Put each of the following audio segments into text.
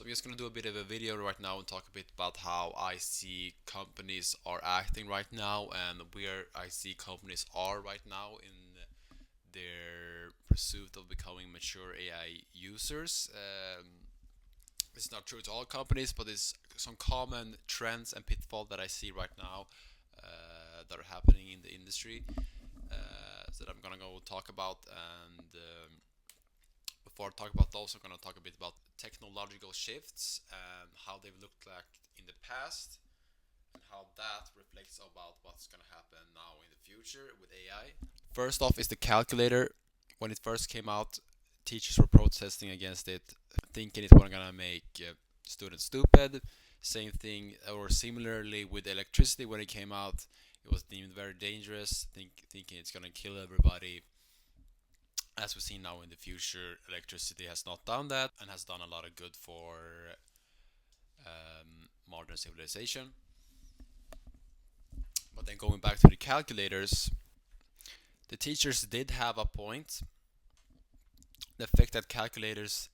So I'm just gonna do a bit of a video right now and talk a bit about how I see companies are acting right now and where I see companies are right now in their pursuit of becoming mature AI users. It's not true to all companies, but it's some common trends and pitfalls that I see right now that are happening in the industry that I'm gonna go talk about. And before I talk about those, I'm gonna talk a bit about technological shifts and how they've looked like in the past and how that reflects about what's gonna happen now in the future with AI. First off is the calculator. When it first came out, teachers were protesting against it, thinking it was gonna make students stupid. Same thing, or similarly with electricity when it came out, it was deemed very dangerous, thinking it's gonna kill everybody. As we see now in the future, electricity has not done that and has done a lot of good for modern civilization. But then going back to the calculators, the teachers did have a point. The effect that calculators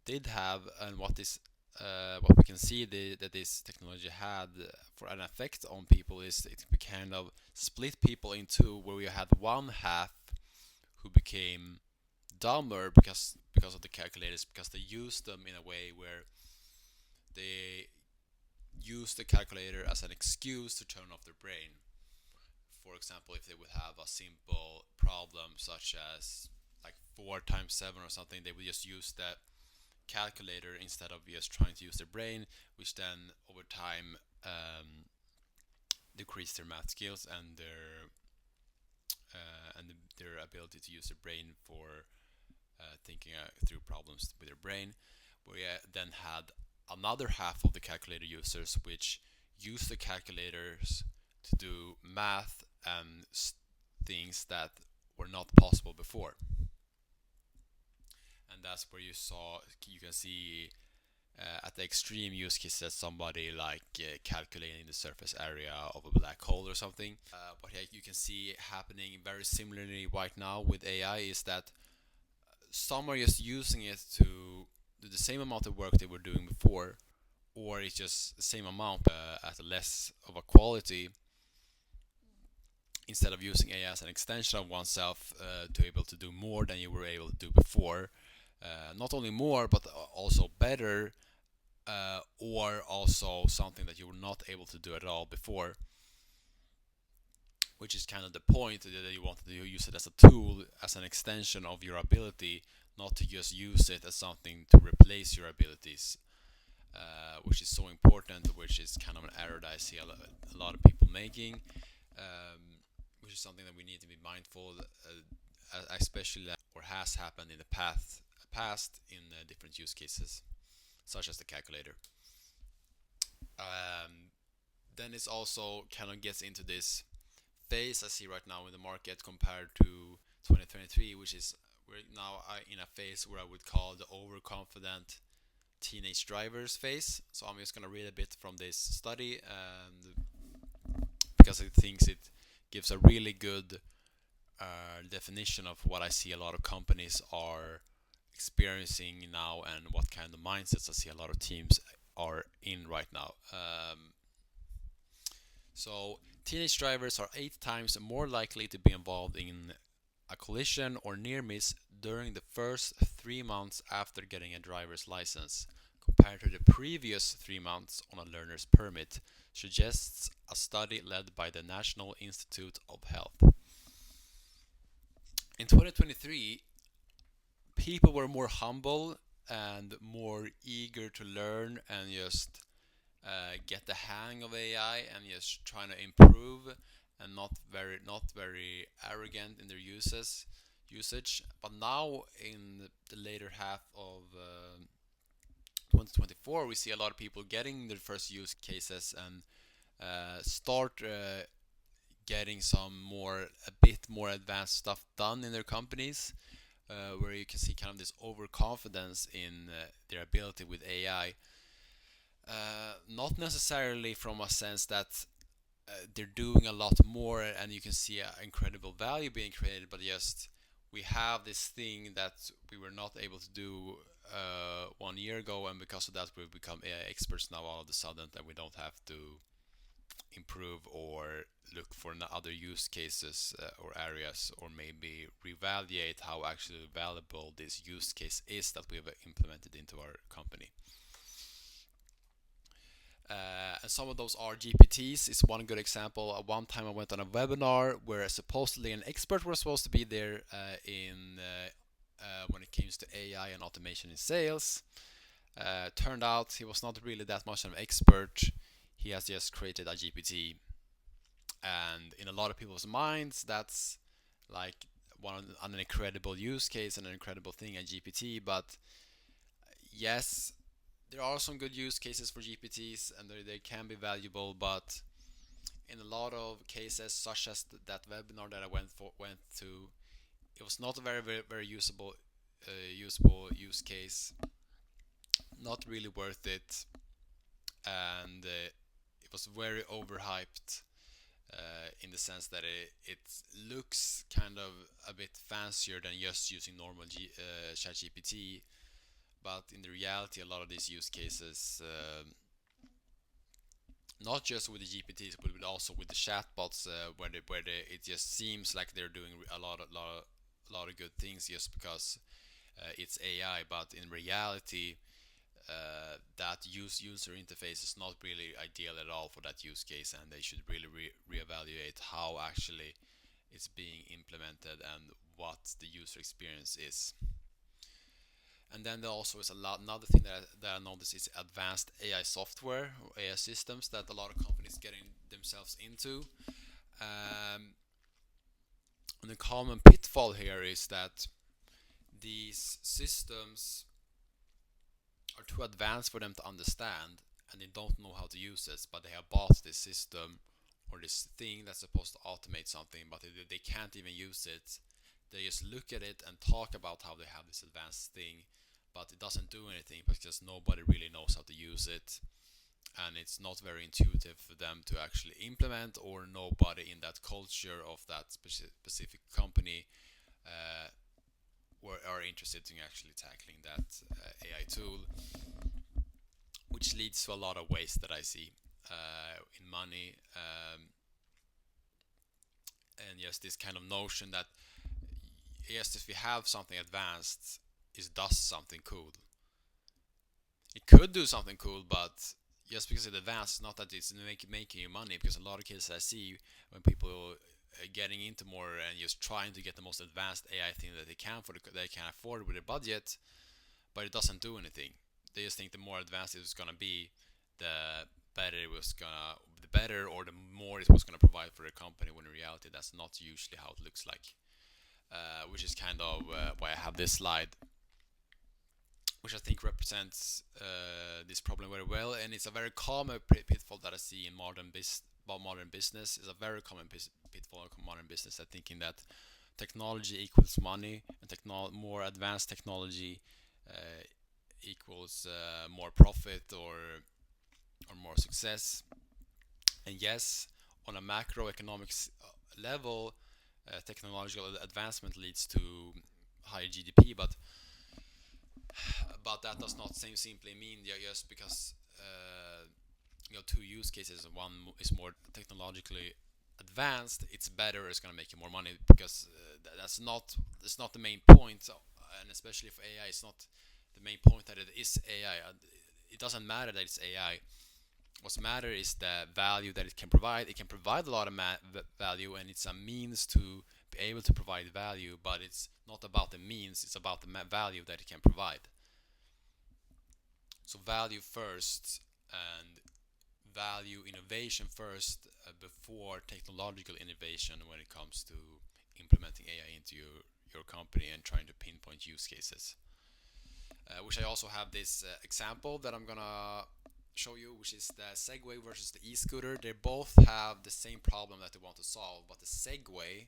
did have, and what we can see that this technology had for an effect on people, is it kind of split people in two, where we had one half who became dumber because of the calculators, because they used them in a way where they used the calculator as an excuse to turn off their brain. For example, if they would have a simple problem such as like 4 times 7 or something, they would just use that calculator instead of just trying to use their brain, which then over time decreased their math skills and their ability to use their brain for thinking through problems with their brain. We then had another half of the calculator users which use the calculators to do math and things that were not possible before. And that's where you can see at the extreme use cases somebody like calculating the surface area of a black hole or something. What you can see happening very similarly right now with AI is that some are just using it to do the same amount of work they were doing before, or it's just the same amount at less of a quality, instead of using AI as an extension of oneself to be able to do more than you were able to do before. Not only more, but also better, or also something that you were not able to do at all before. Which is kind of the point, that you want to use it as a tool, as an extension of your ability, not to just use it as something to replace your abilities, which is so important, which is kind of an error that I see a lot of people making, which is something that we need to be mindful, especially or has happened in the past in different use cases, such as the calculator. Then it's also kind of gets into this phase I see right now in the market compared to 2023, which is we're now in a phase where I would call the overconfident teenage drivers phase. So I'm just gonna read a bit from this study, and because I think it gives a really good definition of what I see a lot of companies are experiencing now and what kind of mindsets I see a lot of teams are in right now. So teenage drivers are 8 times more likely to be involved in a collision or near miss during the first 3 months after getting a driver's license, compared to the previous 3 months on a learner's permit, suggests a study led by the National Institute of Health. In 2023, people were more humble and more eager to learn and just get the hang of AI and just trying to improve, and not very arrogant in their usage. But now in the later half of 2024, we see a lot of people getting their first use cases and start getting a bit more advanced stuff done in their companies, where you can see kind of this overconfidence in their ability with AI. Not necessarily from a sense that they're doing a lot more and you can see incredible value being created, but just we have this thing that we were not able to do 1 year ago, and because of that, we've become AI experts now all of a sudden, that we don't have to improve or look for other use cases or areas, or maybe reevaluate how actually valuable this use case is that we have implemented into our company. And some of those are GPTs is one good example. One time I went on a webinar where supposedly an expert was supposed to be there in when it comes to AI and automation in sales. Turned out he was not really that much of an expert. He has just created a GPT, and in a lot of people's minds, that's like an incredible use case and an incredible thing at GPT. But yes, there are some good use cases for GPTs, and they can be valuable. But in a lot of cases, such as that webinar that I went to, it was not a very usable use case. Not really worth it, and it was very overhyped. In the sense that it looks kind of a bit fancier than just using normal ChatGPT, but in the reality, a lot of these use cases, not just with the GPTs, but also with the chatbots, it just seems like they're doing a lot of good things just because it's AI, but in reality, that user interface is not really ideal at all for that use case, and they should really reevaluate how actually it's being implemented and what the user experience is. And then there also is another thing that I noticed is advanced AI software or AI systems that a lot of companies getting themselves into. Um, and the common pitfall here is that these systems are too advanced for them to understand, and they don't know how to use it, but they have bought this system or this thing that's supposed to automate something, but they can't even use it. They just look at it and talk about how they have this advanced thing, but it doesn't do anything because nobody really knows how to use it, and it's not very intuitive for them to actually implement, or nobody in that culture of that specific company uh, are interested in actually tackling that AI tool, which leads to a lot of waste that I see in money, and yes, this kind of notion that yes, if we have something advanced, it does something cool. It could do something cool, but just because it's advanced, not that it's making you money. Because a lot of cases I see when people are getting into more and just trying to get the most advanced AI thing that they can they can afford with their budget, but it doesn't do anything. They just think the more advanced it was gonna be, the better it was gonna, the better or the more it was gonna provide for the company. When in reality, that's not usually how it looks like. Which is kind of why I have this slide, which I think represents this problem very well, and it's a very common pitfall that I see in modern business. Is a very common pitfall in modern business. I thinking that technology equals money, and more advanced technology uh, equals more profit or more success. And yes, on a macroeconomics level, technological advancement leads to higher GDP, but that does not simply mean just because two use cases, one is more technologically advanced, it's better, it's going to make you more money, because that's not the main point. So, and especially for AI, it's not the main point that it is AI. It doesn't matter that it's AI. What matters is the value that it can provide. It can provide a lot of value, and it's a means to be able to provide value, but it's not about the means, it's about the value that it can provide. So value first, and value innovation first before technological innovation when it comes to implementing AI into your company and trying to pinpoint use cases. Which I also have this example that I'm gonna show you, which is the Segway versus the e-scooter. They both have the same problem that they want to solve, but the Segway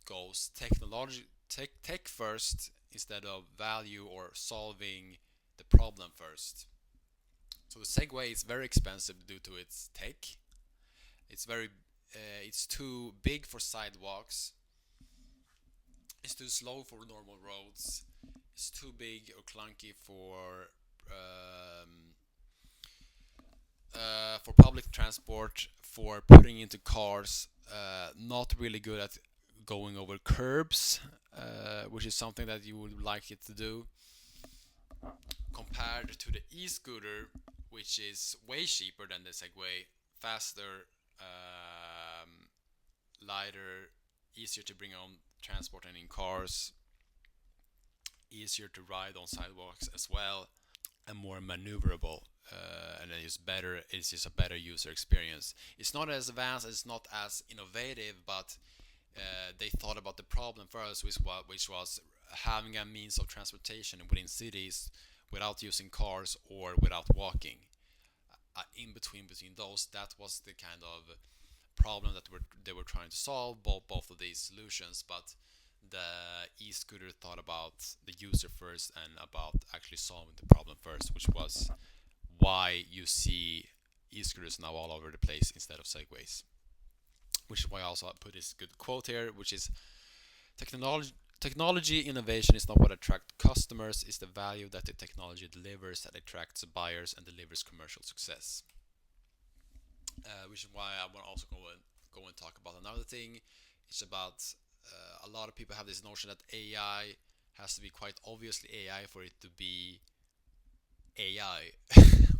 goes tech first instead of value or solving the problem first. So the Segway is very expensive due to its tech. It's too big for sidewalks. It's too slow for normal roads. It's too big or clunky for public transport, for putting into cars. Not really good at going over curbs, which is something that you would like it to do. Compared to the e-scooter, which is way cheaper than the Segway, faster, lighter, easier to bring on transport and in cars, easier to ride on sidewalks as well, and more maneuverable. And it's better. It's just a better user experience. It's not as advanced. It's not as innovative, but they thought about the problem first, which was having a means of transportation within cities without using cars or without walking. In between those, that was the kind of problem that they were trying to solve. Both of these solutions, but the e-scooter thought about the user first and about actually solving the problem first, which was why you see e-scooters now all over the place instead of segways. Which is why I also put this good quote here, which is technology innovation is not what attracts customers, it's the value that the technology delivers that attracts buyers and delivers commercial success. Which is why I want to also go and talk about another thing. It's about a lot of people have this notion that AI has to be quite obviously AI for it to be AI,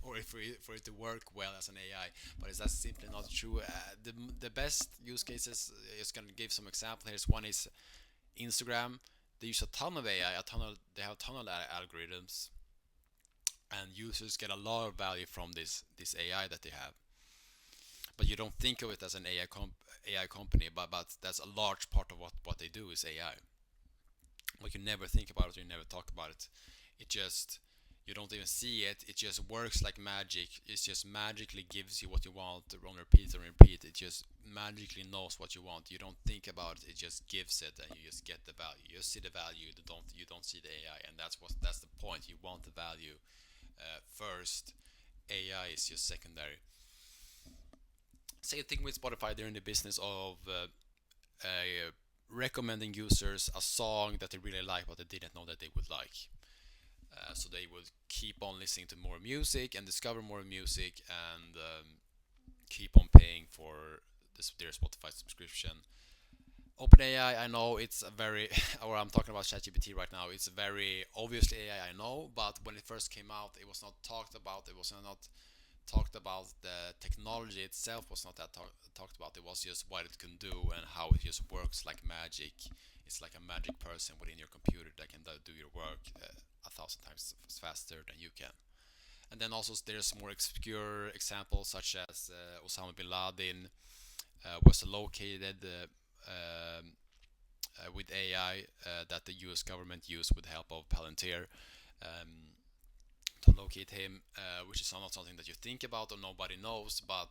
or for it to work well as an AI. But is that simply not true? The best use cases, is going to give some example here. One is Instagram. They use a ton of AI, they have a ton of algorithms, and users get a lot of value from this AI that they have. But you don't think of it as an AI company, but that's a large part of what they do is AI. Like you never think about it, you never talk about it. It just you don't even see it. It just works like magic. It just magically gives you what you want on repeat and repeat. It just magically knows what you want. You don't think about it. It just gives it, and you just get the value. You see the value. You don't see the AI, and that's the point. You want the value first. AI is just secondary. Same thing with Spotify. They're in the business of recommending users a song that they really like, but they didn't know that they would like. So they would keep on listening to more music and discover more music, and keep on paying for their Spotify subscription. OpenAI, I know it's a very, or I'm talking about ChatGPT right now. It's a very obviously AI, I know, but when it first came out, it was not talked about. It was not talked about. The technology itself was not that talked about. It was just what it can do and how it just works like magic. It's like a magic person within your computer that can do your work 1,000 times faster than you can. And then also there's more obscure examples such as Osama bin Laden was located with AI that the U.S. government used with the help of Palantir um, to locate him, which is not something that you think about or nobody knows, but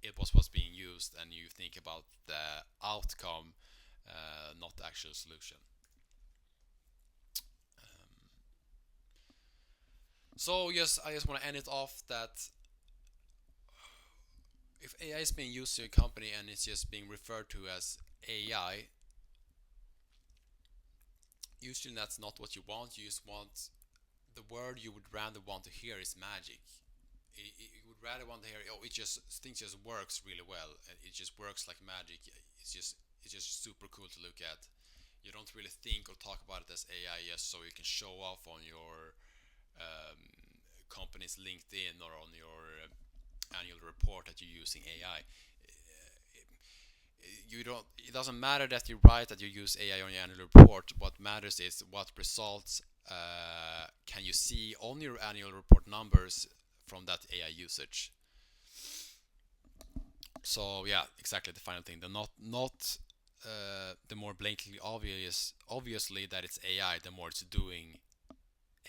it was what's being used, and you think about the outcome, not the actual solution. Um, so yes, I just want to end it off that if AI is being used to a company and it's just being referred to as AI, usually that's not what you want. You just want the word you would rather want to hear is magic. You would rather want to hear, oh, it just things just works really well. It just works like magic. It's just super cool to look at. You don't really think or talk about it as AI just so you can show off on your um, company's LinkedIn or on your annual report that you're using AI. You don't. It doesn't matter that you write that you use AI on your annual report. What matters is what results can you see on your annual report numbers from that AI usage. So yeah, exactly the final thing. The not the more blatantly obviously that it's AI, the more it's doing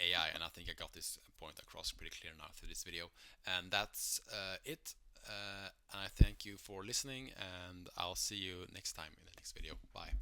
AI. And I think I got this point across pretty clear now through this video. And that's it. And I thank you for listening, and I'll see you next time in the next video. Bye.